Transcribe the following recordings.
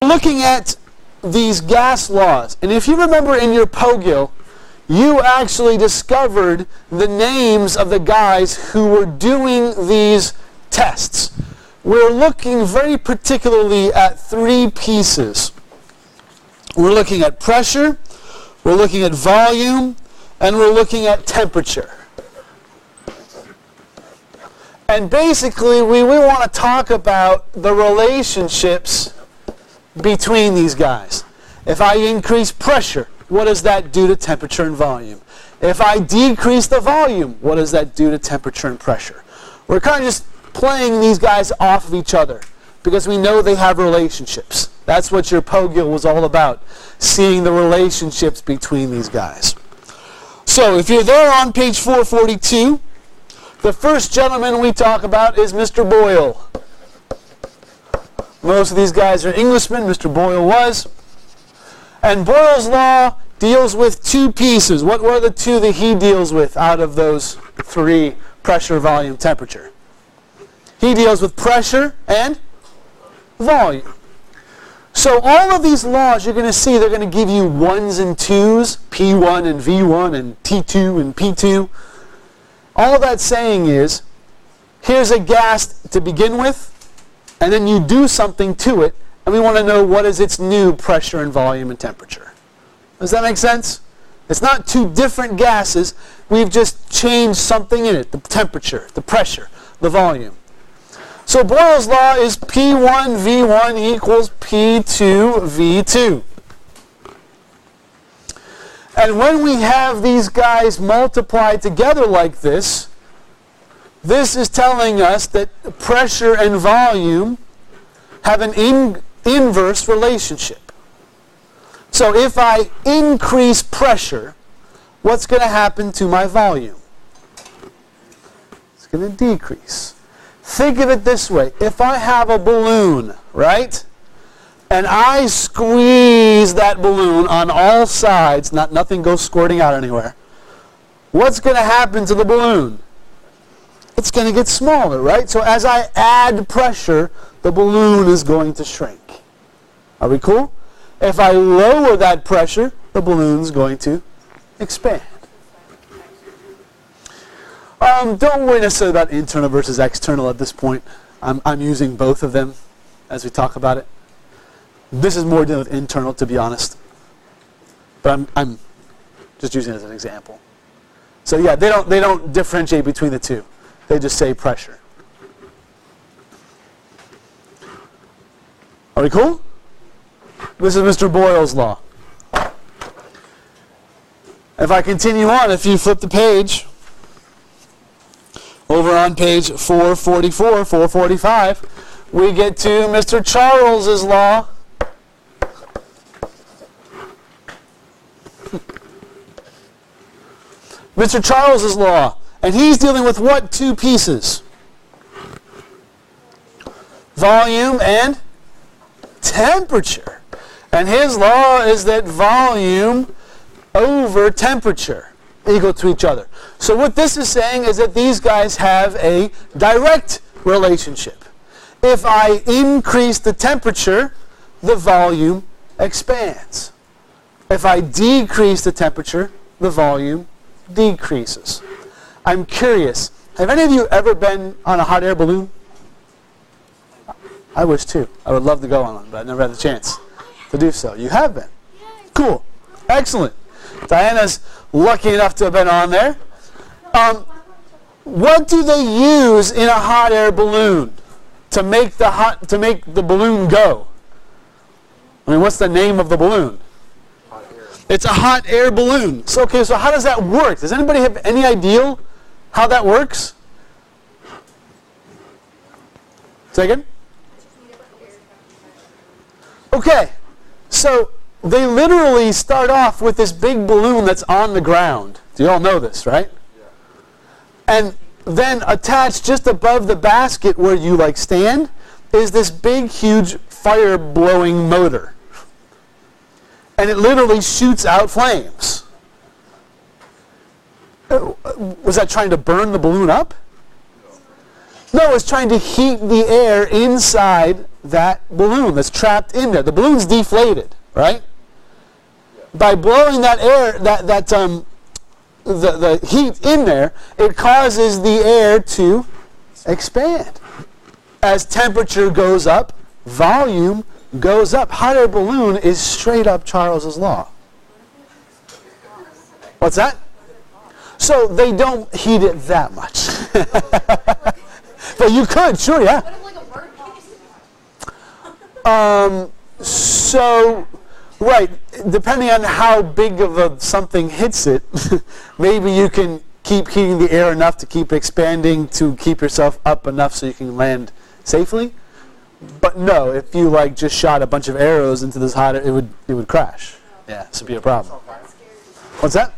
Looking at these gas laws, and if you remember in your POGIL, you actually discovered the names of the guys who were doing these tests. We're looking very particularly at three pieces. We're looking at pressure, we're looking at volume, and we're looking at temperature. And basically, we want to talk about the relationships between these guys. If I increase pressure, what does that do to temperature and volume? If I decrease the volume, what does that do to temperature and pressure? We're kind of just playing these guys off of each other because we know they have relationships. That's what your POGIL was all about, seeing the relationships between these guys. So if you're there on page 442, the first gentleman we talk about is Mr. Boyle. Most of these guys are Englishmen. Mr. Boyle was. And Boyle's law deals with two pieces. What were the two that he deals with out of those three: pressure, volume, temperature? He deals with pressure and volume. So all of these laws, you're going to see they're going to give you 1s and 2s, P1 and V1 and T2 and P2. All that's saying is, here's a gas to begin with, and then you do something to it, and we want to know what is its new pressure and volume and temperature. Does that make sense? It's not two different gases. We've just changed something in it: the temperature, the pressure, the volume. So Boyle's law is P1 V1 equals P2 V2. And when we have these guys multiplied together like this, this is telling us that pressure and volume have an inverse relationship. So if I increase pressure, what's going to happen to my volume? It's going to decrease. Think of it this way. If I have a balloon, right? And I squeeze that balloon on all sides, nothing goes squirting out anywhere. What's going to happen to the balloon? It's going to get smaller, right? So as I add pressure, the balloon is going to shrink. Are we cool? If I lower that pressure, the balloon's going to expand. Don't worry necessarily about internal versus external at this point. I'm using both of them as we talk about it. This is more dealing with internal, to be honest. But I'm just using it as an example. So yeah, they don't differentiate between the two. They just say pressure. Are we cool? This is Mr. Boyle's law. If I continue on, if you flip the page, over on page 444, 445, we get to Mr. Charles's law. Mr. Charles's law. And he's dealing with what two pieces? Volume and temperature. And his law is that volume over temperature equal to each other. So what this is saying is that these guys have a direct relationship. If I increase the temperature, the volume expands. If I decrease the temperature, the volume decreases. I'm curious, have any of you ever been on a hot air balloon? I wish too. I would love to go on one, but I never had the chance to do so. You have been? Cool. Excellent. Diana's lucky enough to have been on there. What do they use in a hot air balloon to make the balloon go? I mean, what's the name of the balloon? Hot air. It's a hot air balloon. So okay, so how does that work? Does anybody have any idea how that works? Second? Okay, so they literally start off with this big balloon that's on the ground. Do you all know this, right? Yeah. And then attached just above the basket where you stand is this big, huge fire-blowing motor. And it literally shoots out flames. Was that trying to burn the balloon up? No, it's trying to heat the air inside that balloon that's trapped in there. The balloon's deflated, right? By blowing that air, the heat in there, it causes the air to expand. As temperature goes up, volume goes up. Hot air balloon is straight up Charles's law. What's that? So they don't heat it that much. But you could, sure, yeah. So, right, depending on how big of something hits it, maybe you can keep heating the air enough to keep expanding to keep yourself up enough so you can land safely. But no, if you like just shot a bunch of arrows into this hot air, it would crash. Yeah, this would be a problem. What's that?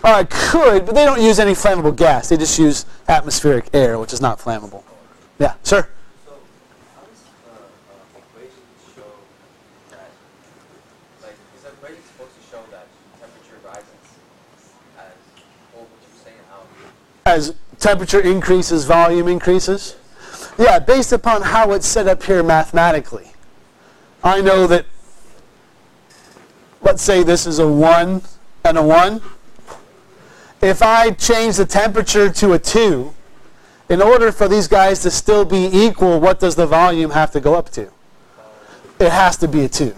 It could, but they don't use any flammable gas. They just use atmospheric air, which is not flammable. Yeah, sir? So, how does the equation show that, like, is the equation supposed to show that temperature rises as, what you're saying, how? As temperature increases, volume increases? Yeah, based upon how it's set up here mathematically. I know that, let's say this is a 1 and a 1. If I change the temperature to a 2, in order for these guys to still be equal, what does the volume have to go up to? It has to be a 2.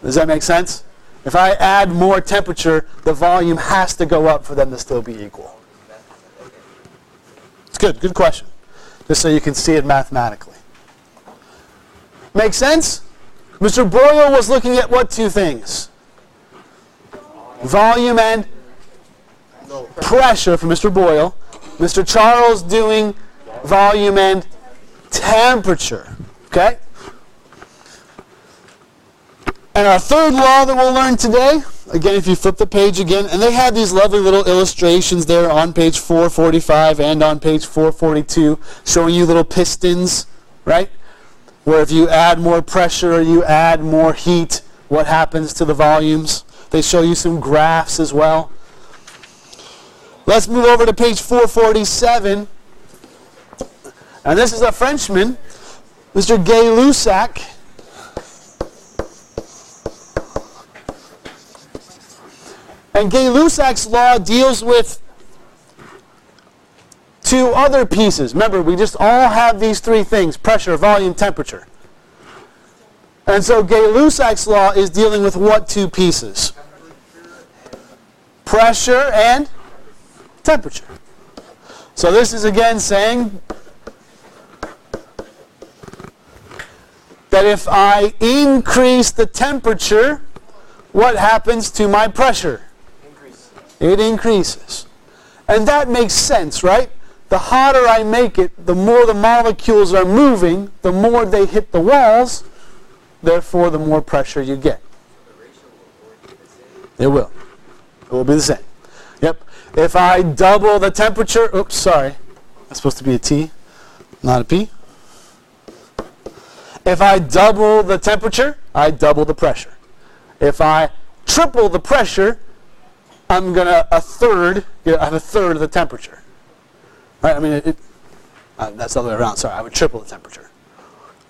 Does that make sense? If I add more temperature, the volume has to go up for them to still be equal. It's good. Good question. Just so you can see it mathematically. Make sense? Mr. Boyle was looking at what two things? Volume and pressure for Mr. Boyle. Mr. Charles doing volume and temperature. Okay? And our third law that we'll learn today, again, if you flip the page again, and they have these lovely little illustrations there on page 445 and on page 442, showing you little pistons, right? Where if you add more pressure or you add more heat, what happens to the volumes? They show you some graphs as well. Let's move over to page 447. And this is a Frenchman, Mr. Gay-Lussac. And Gay-Lussac's law deals with two other pieces. Remember, we just all have these three things: pressure, volume, temperature. And so Gay-Lussac's law is dealing with what two pieces? Pressure and temperature. So this is again saying that if I increase the temperature, what happens to my pressure? It increases. And that makes sense, right? The hotter I make it, the more the molecules are moving, the more they hit the walls, therefore the more pressure you get. It will. It will be the same. Yep. If I double the temperature, oops, sorry. That's supposed to be a T, not a P. If I double the temperature, I double the pressure. If I triple the pressure, I'm going to I have a third of the temperature. Right? I mean, that's the other way around. Sorry, I would triple the temperature.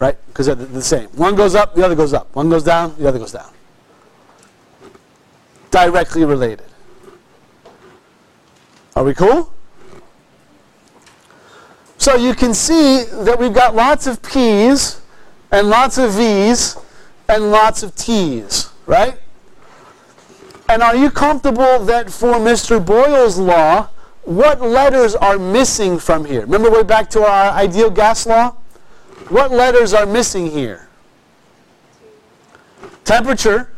Right? Because they're the same. One goes up, the other goes up. One goes down, the other goes down. Directly related. Are we cool? So you can see that we've got lots of P's and lots of V's and lots of T's, right? And are you comfortable that for Mr. Boyle's law, what letters are missing from here? Remember way back to our ideal gas law? What letters are missing here? Temperature.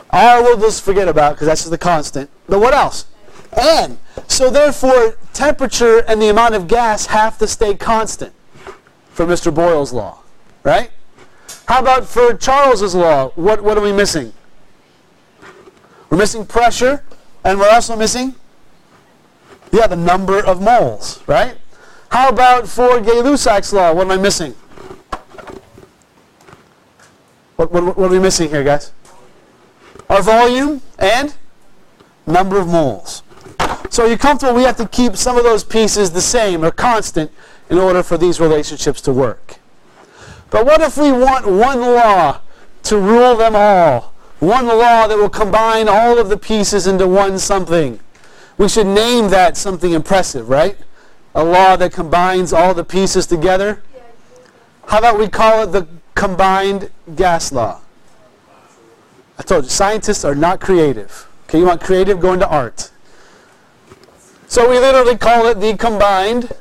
R we'll just forget about because that's just the constant. But what else? N. So therefore, temperature and the amount of gas have to stay constant for Mr. Boyle's law, right? How about for Charles's law? What are we missing? We're missing pressure, and we're also missing, the number of moles, right? How about for Gay-Lussac's law? What am I missing? What are we missing here, guys? Our volume and number of moles. So So are you comfortable we have to keep some of those pieces the same or constant in order for these relationships to work? But what if we want one law to rule them all? One law that will combine all of the pieces into one something. We should name that something impressive, right? A law that combines all the pieces together. How about we call it the combined gas law? I told you, scientists are not creative. Okay, you want creative, go into art. So we literally call it the combined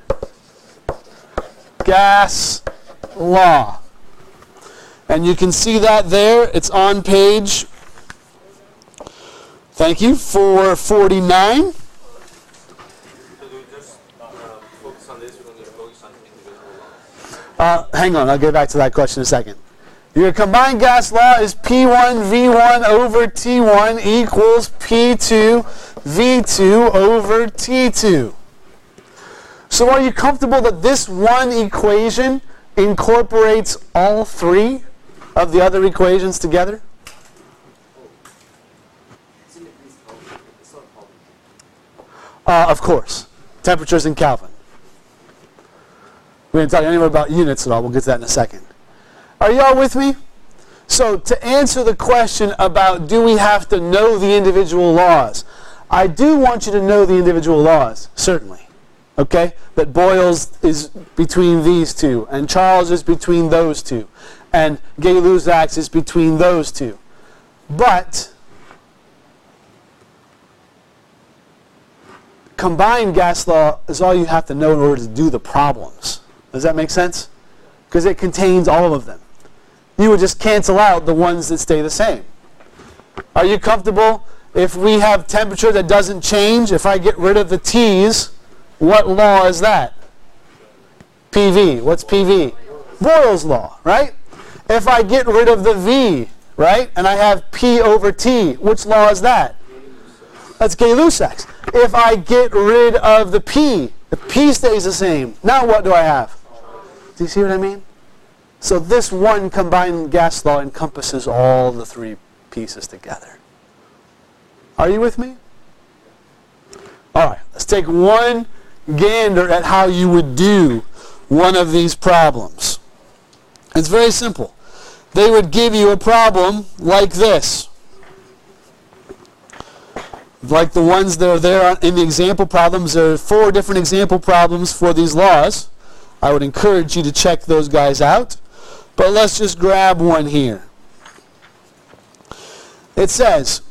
gas law. And you can see that there. It's on page, thank you, 449. So do we just focus on this? We don't need to focus on individual laws. Hang on, I'll get back to that question in a second. Your combined gas law is P1 V1 over T1 equals P2 V2 over T2. So are you comfortable that this one equation incorporates all three of the other equations together? Of course. Temperatures in Kelvin. We didn't talk anywhere about units at all. We'll get to that in a second. Are you all with me? So to answer the question about do we have to know the individual laws, I do want you to know the individual laws, certainly. Okay? That Boyle's is between these two, and Charles is between those two, and Gay-Lussac's is between those two. But combined gas law is all you have to know in order to do the problems. Does that make sense? Because it contains all of them. You would just cancel out the ones that stay the same. Are you comfortable if we have temperature that doesn't change? If I get rid of the T's, what law is that? PV. What's PV? Boyle's law, right? If I get rid of the V, right, and I have P over T, which law is that? That's Gay-Lussac's. If I get rid of the P stays the same. Now what do I have? Do you see what I mean? So this one combined gas law encompasses all the three pieces together. Are you with me? All right, let's take one gander at how you would do one of these problems. It's very simple. They would give you a problem like this. Like the ones that are there in the example problems. There are 4 different example problems for these laws. I would encourage you to check those guys out. But let's just grab one here. It says,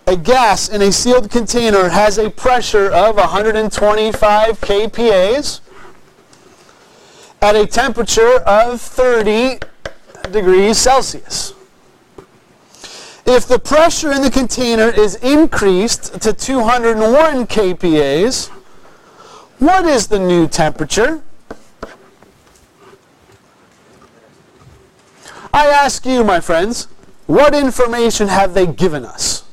a gas in a sealed container has a pressure of 125 kPa at a temperature of 30 degrees Celsius. If the pressure in the container is increased to 201 kPa, what is the new temperature? I ask you, my friends, what information have they given us?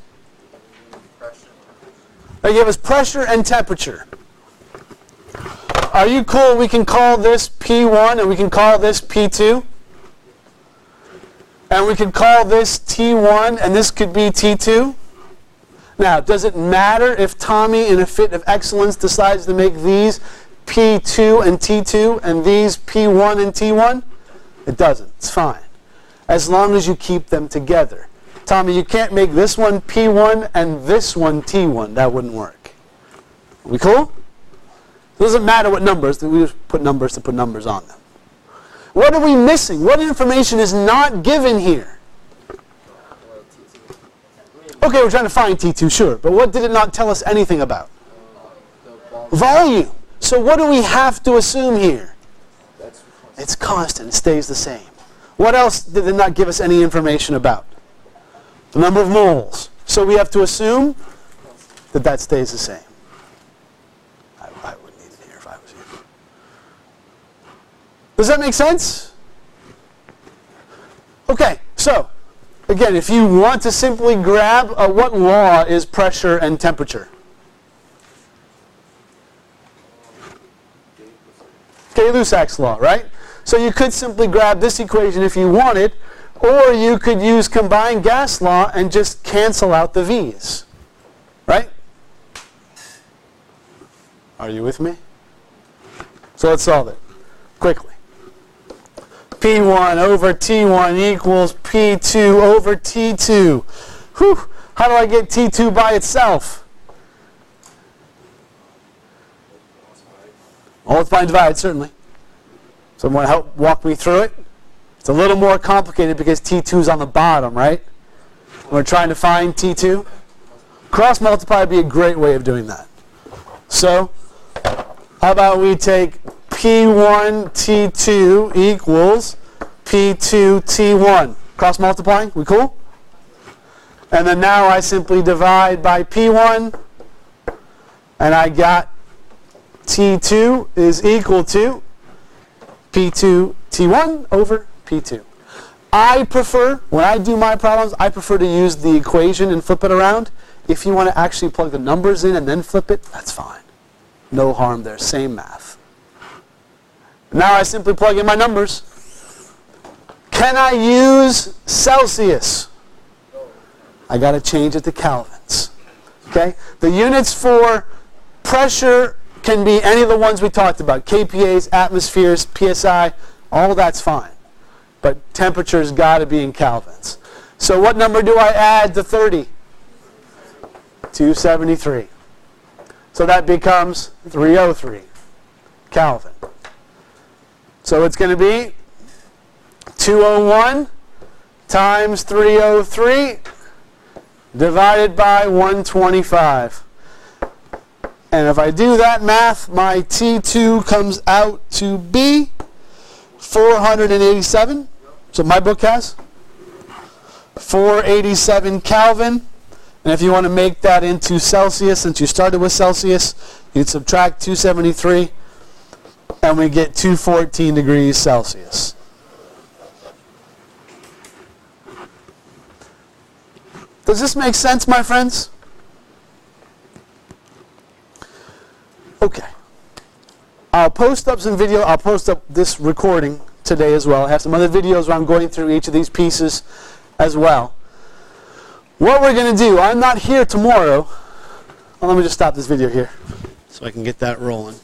They give us pressure and temperature. Are you cool? We can call this P1 and we can call this P2. And we can call this T1 and this could be T2. Now, does it matter if Tommy, in a fit of excellence, decides to make these P2 and T2 and these P1 and T1? It doesn't. It's fine. As long as you keep them together. Tommy, you can't make this one P1 and this one T1. That wouldn't work. Are we cool? It doesn't matter what numbers. We just put numbers to put numbers on them. What are we missing? What information is not given here? Okay, we're trying to find T2, sure. But what did it not tell us anything about? Volume. So what do we have to assume here? It's constant. It stays the same. What else did it not give us any information about? The number of moles. So we have to assume that that stays the same. I wouldn't need it here if I was here. Does that make sense? Okay, so again, if you want to simply grab what law is pressure and temperature? Gay-Lussac's law, right? So you could simply grab this equation if you wanted, or you could use combined gas law and just cancel out the V's. Right? Are you with me? So let's solve it quickly. P1 over T1 equals P2 over T2. Whew. How do I get T2 by itself? Multiply and divide, certainly. Someone help walk me through it? It's a little more complicated because T2 is on the bottom, right? We're trying to find T2. Cross multiply would be a great way of doing that. So, how about we take P1 T2 equals P2 T1. Cross multiplying, we cool? And then now I simply divide by P1, and I got T2 is equal to P2 T1 over P2. I prefer, when I do my problems, I prefer to use the equation and flip it around. If you want to actually plug the numbers in and then flip it, that's fine. No harm there, same math. Now I simply plug in my numbers. Can I use Celsius? I got to change it to Kelvins. Okay? The units for pressure can be any of the ones we talked about. kPAs, atmospheres, PSI, all that's fine. But temperature's got to be in Kelvins. So what number do I add to 30? 273. So that becomes 303 Kelvin. So it's going to be 201 times 303 divided by 125. And if I do that math, my T2 comes out to be 487. So my book has 487 Kelvin. And if you want to make that into Celsius, since you started with Celsius, you'd subtract 273, and we get 214 degrees Celsius. Does this make sense, my friends? Okay. I'll post up some video. I'll post up this recording today as well. I have some other videos where I'm going through each of these pieces as well. What we're going to do, I'm not here tomorrow. Well, let me just stop this video here so I can get that rolling.